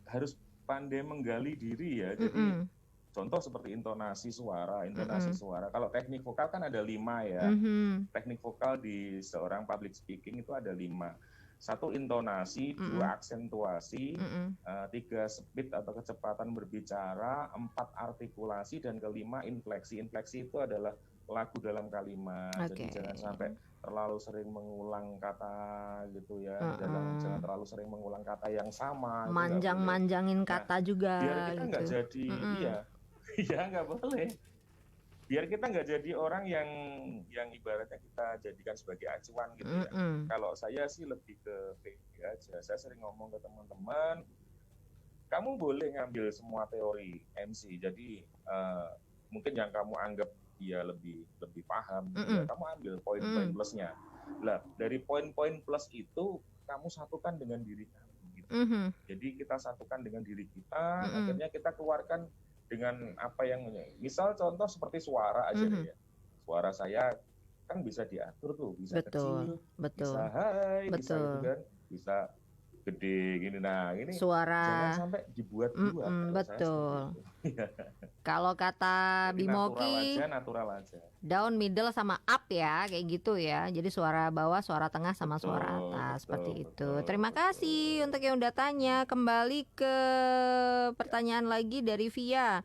Speaker 2: harus pandai menggali diri ya. Jadi
Speaker 1: Mm-mm.
Speaker 2: contoh seperti intonasi suara, intonasi
Speaker 1: Mm-mm.
Speaker 2: suara. Kalau teknik vokal kan ada 5 ya.
Speaker 1: Mhm.
Speaker 2: Teknik vokal di seorang public speaking itu ada 5. Satu intonasi,
Speaker 1: Mm-mm.
Speaker 2: 2 aksentuasi,
Speaker 1: Mm-mm.
Speaker 2: 3 speed atau kecepatan berbicara, 4 artikulasi, dan kelima infleksi. Infleksi itu adalah lagu dalam kalimat.
Speaker 1: Oke.
Speaker 2: Jadi jangan sampai terlalu sering mengulang kata gitu ya. Jangan
Speaker 1: Mm-mm.
Speaker 2: terlalu sering mengulang kata yang sama, itu nggak boleh.
Speaker 1: Manjang-manjangin
Speaker 2: Nah,
Speaker 1: kata
Speaker 2: biar
Speaker 1: juga
Speaker 2: kita nggak
Speaker 1: gitu.
Speaker 2: jadi, iya,
Speaker 1: Mm-mm.
Speaker 2: iya nggak boleh. Biar kita nggak jadi orang yang ibaratnya kita jadikan sebagai acuan gitu ya.
Speaker 1: Mm-mm.
Speaker 2: Kalau saya sih lebih ke PD aja. Saya sering ngomong ke teman-teman, kamu boleh ngambil semua teori MC. Jadi mungkin yang kamu anggap dia lebih lebih paham gitu ya,
Speaker 1: Mm-mm.
Speaker 2: kamu ambil poin-poin
Speaker 1: Mm-mm.
Speaker 2: plusnya. Lah dari poin-poin plus itu kamu satukan dengan diri kamu gitu.
Speaker 1: Mhm.
Speaker 2: Jadi kita satukan dengan diri kita,
Speaker 1: Mm-mm.
Speaker 2: akhirnya kita keluarkan dengan apa yang misal contoh seperti suara aja
Speaker 1: Mhm.
Speaker 2: deh ya. Suara saya kan bisa diatur tuh, bisa
Speaker 1: Betul,
Speaker 2: kecil, bisa
Speaker 1: betul,
Speaker 2: high, bisa gitu
Speaker 1: betul.
Speaker 2: kan, bisa gede gini. Nah ini jangan
Speaker 1: Suara,
Speaker 2: sampai dibuat-buat kalau saya seperti
Speaker 1: betul.
Speaker 2: itu.
Speaker 1: Kalau kata
Speaker 2: Jadi natural
Speaker 1: Bimoki,
Speaker 2: aja, natural aja.
Speaker 1: down, middle, sama up ya, kayak gitu ya. Jadi suara bawah, suara tengah, sama suara
Speaker 2: Betul,
Speaker 1: atas,
Speaker 2: betul,
Speaker 1: seperti itu.
Speaker 2: betul,
Speaker 1: Terima kasih
Speaker 2: betul.
Speaker 1: untuk yang udah tanya. Kembali ke
Speaker 2: Ya.
Speaker 1: pertanyaan lagi dari Via.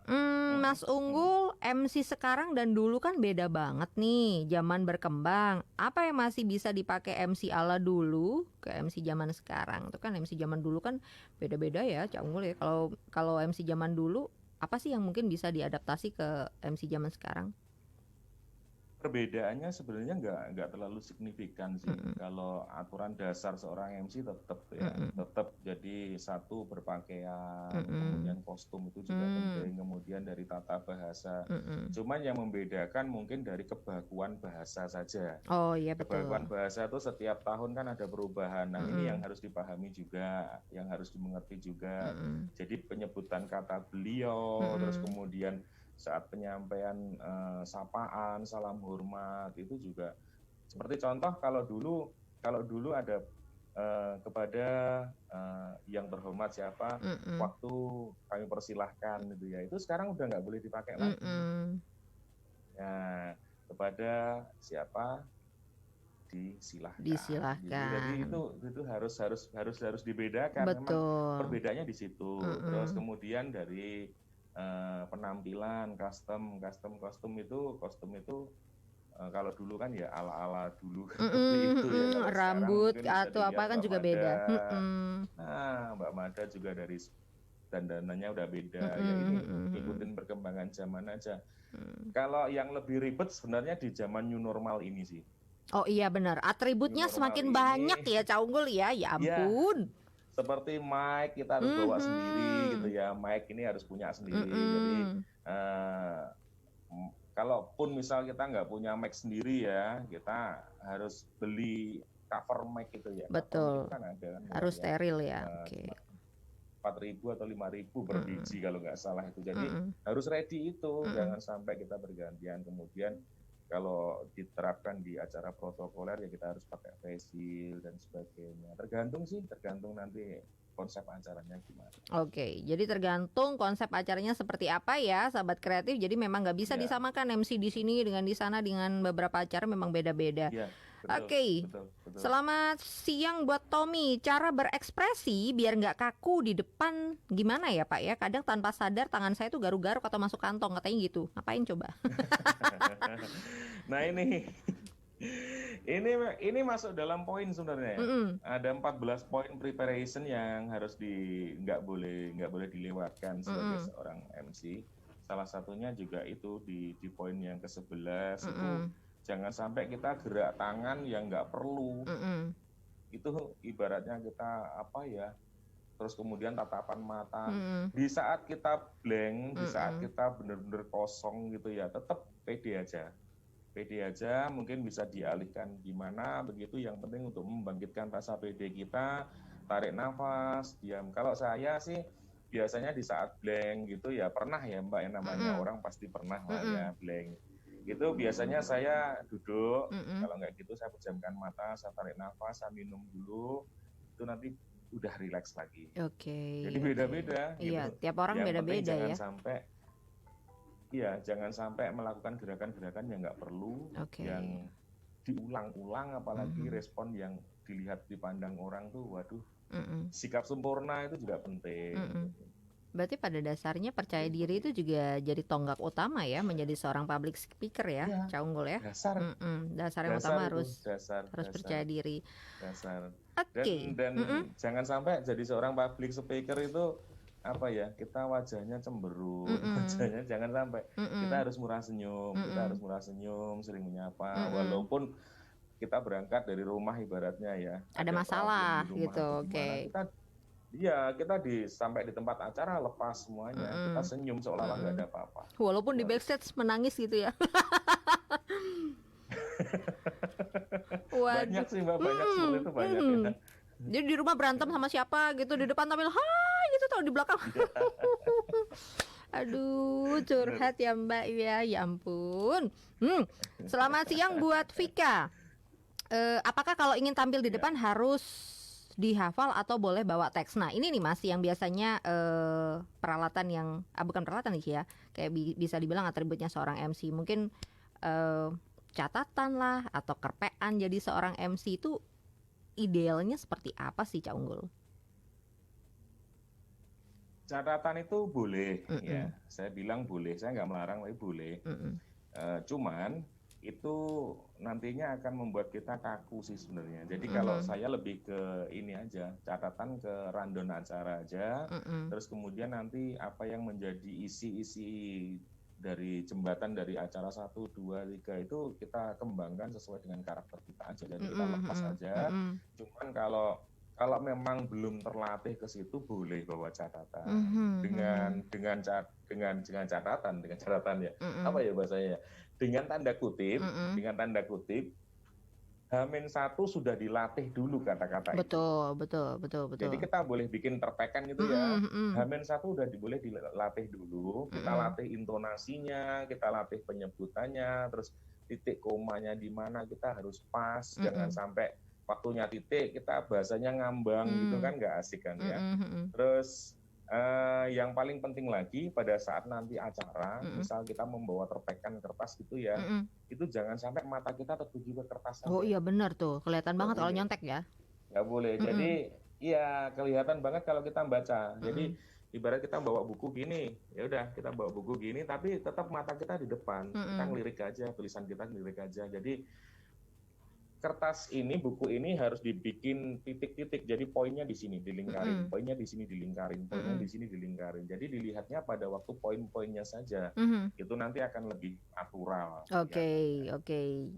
Speaker 2: Mm,
Speaker 1: Mas
Speaker 2: mm.
Speaker 1: Unggul, MC sekarang dan dulu kan beda banget nih, zaman berkembang. Apa yang masih bisa dipakai MC ala dulu ke MC zaman sekarang? Itu kan MC zaman dulu kan beda-beda ya, Cak Unggul ya. Kalau kalau MC zaman dulu, apa sih yang mungkin bisa diadaptasi ke MC zaman sekarang?
Speaker 2: Perbedaannya sebenarnya nggak terlalu signifikan sih.
Speaker 1: Mm-mm,
Speaker 2: Kalau aturan dasar seorang MC tetap ya,
Speaker 1: mm-mm,
Speaker 2: tetap jadi satu berpakaian,
Speaker 1: mm-mm,
Speaker 2: kemudian kostum itu juga penting, kemudian dari tata bahasa.
Speaker 1: mm-mm.
Speaker 2: Cuman yang membedakan mungkin dari kebakuan bahasa saja.
Speaker 1: Oh iya
Speaker 2: Kebakuan
Speaker 1: betul.
Speaker 2: bahasa itu setiap tahun kan ada perubahan. Nah, ini yang
Speaker 1: Mm-mm,
Speaker 2: harus dipahami juga, yang harus dimengerti juga.
Speaker 1: mm-mm,
Speaker 2: Jadi penyebutan kata beliau, terus
Speaker 1: mm-mm,
Speaker 2: kemudian saat penyampaian sapaan, salam hormat itu juga seperti contoh kalau dulu ada kepada yang terhormat siapa,
Speaker 1: mm-mm,
Speaker 2: waktu kami persilahkan gitu ya. Itu sekarang udah nggak boleh dipakai lagi.
Speaker 1: mm-mm.
Speaker 2: Nah, kepada siapa disilahkan gitu. Jadi
Speaker 1: Disilahkan.
Speaker 2: itu harus dibedakan. Memang
Speaker 1: Betul.
Speaker 2: perbedaannya di situ. Terus
Speaker 1: Mm-mm.
Speaker 2: kemudian dari penampilan kostum itu kalau dulu kan ya ala-ala dulu seperti
Speaker 1: Mm-mm,
Speaker 2: itu ya.
Speaker 1: mm-mm.
Speaker 2: Kalau sekarang
Speaker 1: Rambut
Speaker 2: mungkin bisa
Speaker 1: atau apa
Speaker 2: dilihat
Speaker 1: kan
Speaker 2: Mbak
Speaker 1: juga
Speaker 2: Mada.
Speaker 1: beda. Mm-mm.
Speaker 2: Nah, Mbak Mada juga dari dandanannya udah beda. Ya
Speaker 1: Mm-mm,
Speaker 2: ini
Speaker 1: mm-mm,
Speaker 2: ikutin perkembangan zaman aja.
Speaker 1: mm.
Speaker 2: Kalau yang lebih ribet sebenarnya di zaman new normal ini sih.
Speaker 1: Oh iya benar,
Speaker 2: New
Speaker 1: atributnya
Speaker 2: normal
Speaker 1: semakin banyak
Speaker 2: ini
Speaker 1: ya Cak Unggul ya, ya
Speaker 2: ya
Speaker 1: ampun.
Speaker 2: seperti mic kita harus bawa sendiri gitu
Speaker 1: Mhm.
Speaker 2: ya. Mic ini harus punya sendiri. Jadi
Speaker 1: Mm-mm.
Speaker 2: eh, kalaupun misal kita nggak punya mic sendiri ya, kita harus beli cover mic itu ya. Cover mic itu
Speaker 1: Betul,
Speaker 2: kan ada kan
Speaker 1: harus
Speaker 2: yang
Speaker 1: steril ya. Oke.
Speaker 2: cuma 4.000 atau 5.000 per
Speaker 1: Mm-mm.
Speaker 2: biji kalau nggak salah itu. Jadi
Speaker 1: Mm-mm.
Speaker 2: harus ready itu,
Speaker 1: Mm-mm.
Speaker 2: jangan sampai kita bergantian. Kemudian kalau diterapkan di acara protokoler ya kita harus pakai face shield dan sebagainya. Tergantung nanti konsep acaranya gimana.
Speaker 1: Oke, jadi tergantung konsep acaranya seperti apa ya, sahabat kreatif. Jadi memang nggak bisa
Speaker 2: Ya,
Speaker 1: disamakan MC di sini dengan di sana dengan beberapa acara memang beda-beda.
Speaker 2: ya, betul,
Speaker 1: Oke,
Speaker 2: betul.
Speaker 1: selamat siang buat Tommy. Cara berekspresi biar nggak kaku di depan gimana ya Pak ya? Kadang tanpa sadar tangan saya tuh garuk-garuk atau masuk kantong katanya gitu. Ngapain coba?
Speaker 2: Nah ini masuk dalam poin sebenarnya.
Speaker 1: Mm-mm.
Speaker 2: Ada 14 poin preparation yang harus nggak boleh dilewatkan sebagai
Speaker 1: Mm-mm.
Speaker 2: seorang MC. Salah satunya juga itu di poin yang ke-11 itu
Speaker 1: Mm-mm.
Speaker 2: jangan sampai kita gerak tangan yang nggak perlu.
Speaker 1: Mm-mm.
Speaker 2: Itu ibaratnya kita apa ya? Terus kemudian tatapan mata.
Speaker 1: Mm-mm.
Speaker 2: Di saat kita blank, di saat
Speaker 1: Mm-mm.
Speaker 2: kita benar-benar kosong gitu ya, tetap pede aja, mungkin bisa dialihkan gimana begitu. Yang penting untuk membangkitkan rasa pede kita, tarik nafas, diam. Kalau saya sih biasanya di saat blank gitu ya, pernah ya Mbak, yang namanya
Speaker 1: Mm-mm.
Speaker 2: orang pasti pernah lah
Speaker 1: Mm-mm.
Speaker 2: ya blank. Itu biasanya saya duduk,
Speaker 1: Mm-mm.
Speaker 2: kalau nggak gitu saya pejamkan mata, saya tarik nafas, saya minum dulu, itu nanti udah rileks lagi.
Speaker 1: Oke.
Speaker 2: Jadi beda-beda
Speaker 1: Iya,
Speaker 2: gitu.
Speaker 1: tiap orang
Speaker 2: Yang penting
Speaker 1: beda-beda ya.
Speaker 2: jangan sampai melakukan gerakan-gerakan yang nggak perlu,
Speaker 1: Oke.
Speaker 2: yang diulang-ulang, apalagi
Speaker 1: Mhm.
Speaker 2: respon yang dilihat dipandang orang tuh, waduh,
Speaker 1: Mm-mm.
Speaker 2: sikap sempurna itu juga penting.
Speaker 1: Mm-mm. Berarti pada dasarnya percaya diri itu juga jadi tonggak utama ya menjadi seorang public speaker ya,
Speaker 2: Ya,
Speaker 1: Cak Unggul ya.
Speaker 2: dasar
Speaker 1: Dasar yang utama
Speaker 2: itu,
Speaker 1: harus
Speaker 2: dasar
Speaker 1: percaya diri.
Speaker 2: dasar.
Speaker 1: Oke.
Speaker 2: Dan
Speaker 1: Mm-mm.
Speaker 2: jangan sampai jadi seorang public speaker itu apa ya, kita wajahnya cemberut,
Speaker 1: Mm-mm.
Speaker 2: wajahnya jangan sampai.
Speaker 1: Mm-mm.
Speaker 2: Kita harus murah senyum,
Speaker 1: Mm-mm.
Speaker 2: sering menyapa,
Speaker 1: Mm-mm.
Speaker 2: walaupun kita berangkat dari rumah ibaratnya ya.
Speaker 1: Ada masalah
Speaker 2: problem di rumah
Speaker 1: gitu,
Speaker 2: atau
Speaker 1: oke.
Speaker 2: gimana, kita sampai di tempat acara lepas semuanya, kita senyum seolah-olah nggak ada apa-apa.
Speaker 1: Walaupun di backstage menangis gitu ya.
Speaker 2: Banyak sih Mbak, banyak seperti itu, banyak ya.
Speaker 1: Jadi di rumah berantem sama siapa gitu, di depan tampil hai gitu, tau di belakang. Aduh, curhat ya Mbak ya, ya ampun. Selamat siang buat Vika. Apakah kalau ingin tampil di depan harus dihafal atau boleh bawa teks? Nah ini nih Mas yang biasanya peralatan yang bukan peralatan nih ya, kayak bisa dibilang atributnya seorang MC. Mungkin catatan lah atau kerpean jadi seorang MC itu idealnya seperti apa sih Cak Unggul?
Speaker 2: Catatan itu boleh, ya. Saya bilang boleh, saya nggak melarang, tapi boleh. Cuman itu nantinya akan membuat kita kaku sih sebenarnya. Jadi kalau saya lebih ke ini aja, catatan ke rundown acara aja, terus kemudian nanti apa yang menjadi isi-isi dari jembatan dari acara 1, 2, 3 itu kita kembangkan sesuai dengan karakter kita aja. Jadi kita lepas aja. Cuman kalau memang belum terlatih ke situ, boleh bawa catatan dengan catatan ya. Apa ya bahasanya? Dengan tanda kutip, H-1 sudah dilatih dulu kata-kata itu.
Speaker 1: Betul.
Speaker 2: Jadi kita boleh bikin tertekan gitu ya. H-1 udah boleh dilatih dulu. Kita latih intonasinya, kita latih penyebutannya, terus titik komanya di mana kita harus pas. Jangan sampai waktunya titik kita bahasanya ngambang gitu kan, nggak asik kan ya. Terus Yang paling penting lagi pada saat nanti acara, misal kita membawa terpekan kertas gitu ya, itu jangan sampai mata kita tertuju ke kertas
Speaker 1: Oh
Speaker 2: saja.
Speaker 1: iya benar tuh, kelihatan banget kalau nyontek ya.
Speaker 2: Nggak boleh. Jadi iya kelihatan banget kalau kita baca. Jadi ibarat kita bawa buku gini, ya udah kita bawa buku gini, tapi tetap mata kita di depan, kita ngelirik aja, tulisan kita ngelirik aja. Jadi kertas ini, buku ini harus dibikin titik-titik. Jadi poinnya di sini dilingkarin, poinnya di sini dilingkarin, poinnya di sini dilingkarin. Jadi dilihatnya pada waktu poin-poinnya saja. Itu nanti akan lebih natural.
Speaker 1: Oke.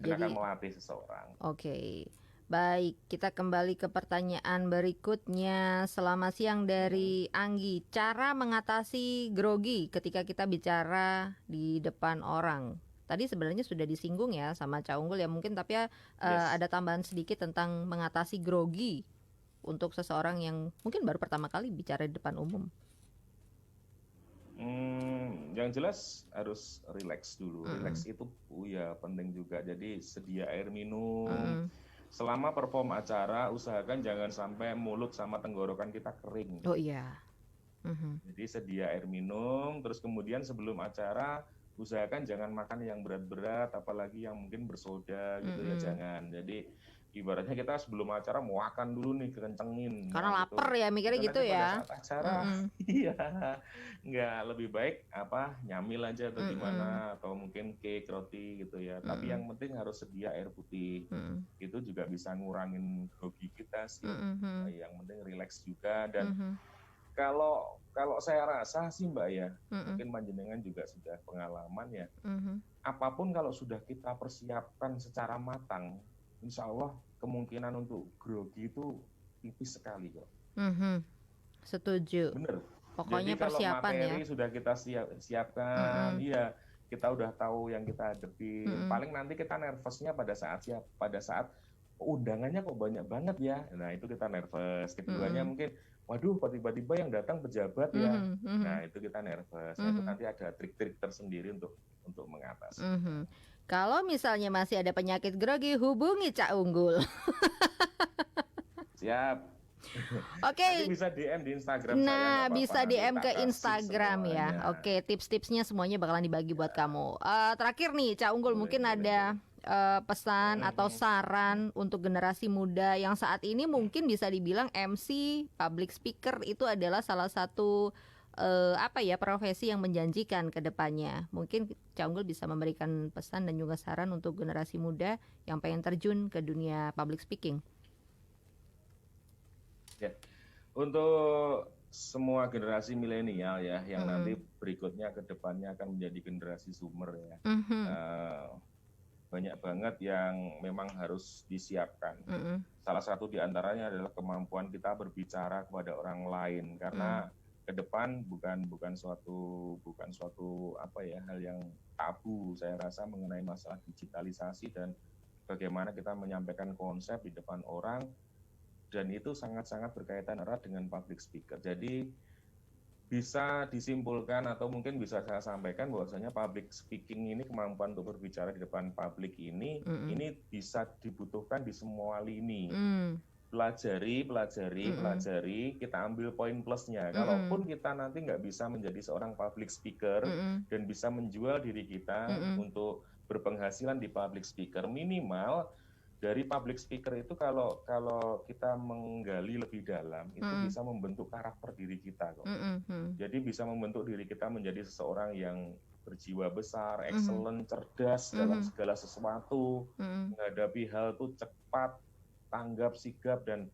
Speaker 2: Dan akan melatih seseorang.
Speaker 1: Oke. Baik, kita kembali ke pertanyaan berikutnya. Selamat siang dari Anggi. Cara mengatasi grogi ketika kita bicara di depan orang. Tadi sebenarnya sudah disinggung ya sama Cak Unggul ya mungkin, tapi ya ada tambahan sedikit tentang mengatasi grogi untuk seseorang yang mungkin baru pertama kali bicara di depan umum.
Speaker 2: Yang jelas harus relax dulu. Relax itu ya penting juga. Jadi sedia air minum. Selama perform acara, usahakan jangan sampai mulut sama tenggorokan kita kering.
Speaker 1: Oh iya.
Speaker 2: Jadi sedia air minum, terus kemudian sebelum acara usahakan jangan makan yang berat-berat, apalagi yang mungkin bersoda gitu ya, jangan. Jadi ibaratnya kita sebelum acara mau makan dulu nih, kencengin.
Speaker 1: Karena lapar ya, mikirnya gitu ya.
Speaker 2: Pada saat acara, iya, nggak lebih baik nyamil aja atau gimana, atau mungkin cake, roti gitu ya. Tapi yang penting harus sedia air putih. Itu juga bisa ngurangin grogi kita sih. Yang penting relax juga. Dan kalau saya rasa sih Mbak ya, mungkin panjenengan juga sudah pengalaman ya. Apapun kalau sudah kita persiapkan secara matang, insya Allah kemungkinan untuk grogi itu tipis sekali kok.
Speaker 1: Setuju.
Speaker 2: Bener.
Speaker 1: Pokoknya
Speaker 2: jadi
Speaker 1: persiapan
Speaker 2: kalau materi
Speaker 1: ya.
Speaker 2: sudah kita siapkan, iya kita udah tahu yang kita hadapi. Paling nanti kita nervousnya pada saat undangannya kok banyak banget ya. Nah itu kita nervous. Keduanya mungkin waduh kok tiba-tiba yang datang pejabat ya. Nah itu kita nervous. Nah, itu nanti ada trik-trik tersendiri untuk mengatasi.
Speaker 1: Kalau misalnya masih ada penyakit grogi, hubungi Cak Unggul.
Speaker 2: Siap.
Speaker 1: Oke.
Speaker 2: Nanti bisa DM di Instagram
Speaker 1: saya.
Speaker 2: Nah,
Speaker 1: bisa DM ke Instagram ya. Oke, tips-tipsnya semuanya bakalan dibagi buat kamu. Terakhir nih, Cak Unggul, mungkin ada pesan atau saran untuk generasi muda yang saat ini mungkin bisa dibilang MC, public speaker itu adalah salah satu profesi yang menjanjikan ke depannya. Mungkin Cak Unggul bisa memberikan pesan dan juga saran untuk generasi muda yang pengen terjun ke dunia public speaking.
Speaker 2: Ya. Untuk semua generasi milenial ya, yang nanti berikutnya ke depannya akan menjadi generasi Zoomer ya. Banyak banget yang memang harus disiapkan. Salah satu di antaranya adalah kemampuan kita berbicara kepada orang lain, karena ke depan bukan suatu hal yang tabu saya rasa mengenai masalah digitalisasi dan bagaimana kita menyampaikan konsep di depan orang, dan itu sangat-sangat berkaitan erat dengan public speaker. Jadi bisa disimpulkan atau mungkin bisa saya sampaikan bahwasanya public speaking ini, kemampuan untuk berbicara di depan publik ini bisa dibutuhkan di semua lini. Pelajari, kita ambil poin plusnya. Kalaupun kita nanti nggak bisa menjadi seorang public speaker dan bisa menjual diri kita untuk berpenghasilan di public speaker, minimal dari public speaker itu kalau kita menggali lebih dalam itu bisa membentuk karakter diri kita kok. Jadi bisa membentuk diri kita menjadi seseorang yang berjiwa besar, excellent, cerdas dalam segala sesuatu, menghadapi hal itu cepat, tanggap, sigap, dan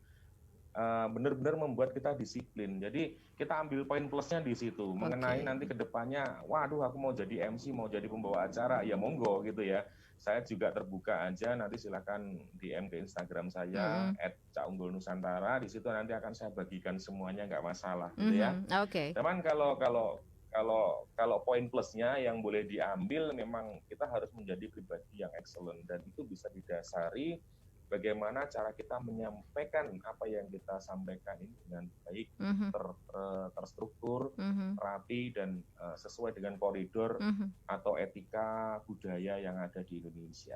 Speaker 2: benar-benar membuat kita disiplin. Jadi kita ambil poin plusnya di situ. Mengenai nanti ke depannya, waduh aku mau jadi MC, mau jadi pembawa acara, ya monggo gitu ya. Saya juga terbuka aja, nanti silakan DM ke Instagram saya @cakunggulnusantara. Di situ nanti akan saya bagikan semuanya, nggak masalah gitu ya. Cuman kalau poin plusnya yang boleh diambil, memang kita harus menjadi pribadi yang excellent, dan itu bisa didasari bagaimana cara kita menyampaikan apa yang kita sampaikan ini dengan baik, terstruktur, rapi, dan sesuai dengan koridor atau etika budaya yang ada di Indonesia.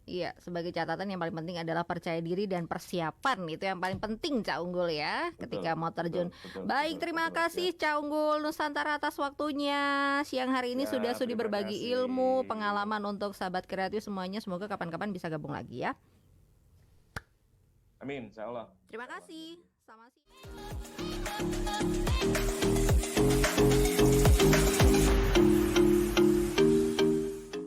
Speaker 1: Iya, sebagai catatan yang paling penting adalah percaya diri dan persiapan, itu yang paling penting Cak Unggul ya, ketika mau terjun. Baik, terima kasih Cak Unggul Nusantara atas waktunya siang hari ini, sudah berbagi ilmu, pengalaman untuk sahabat kreatif semuanya. Semoga kapan-kapan bisa gabung lagi ya.
Speaker 2: Amin, insyaallah.
Speaker 1: Terima kasih. Selamat siang.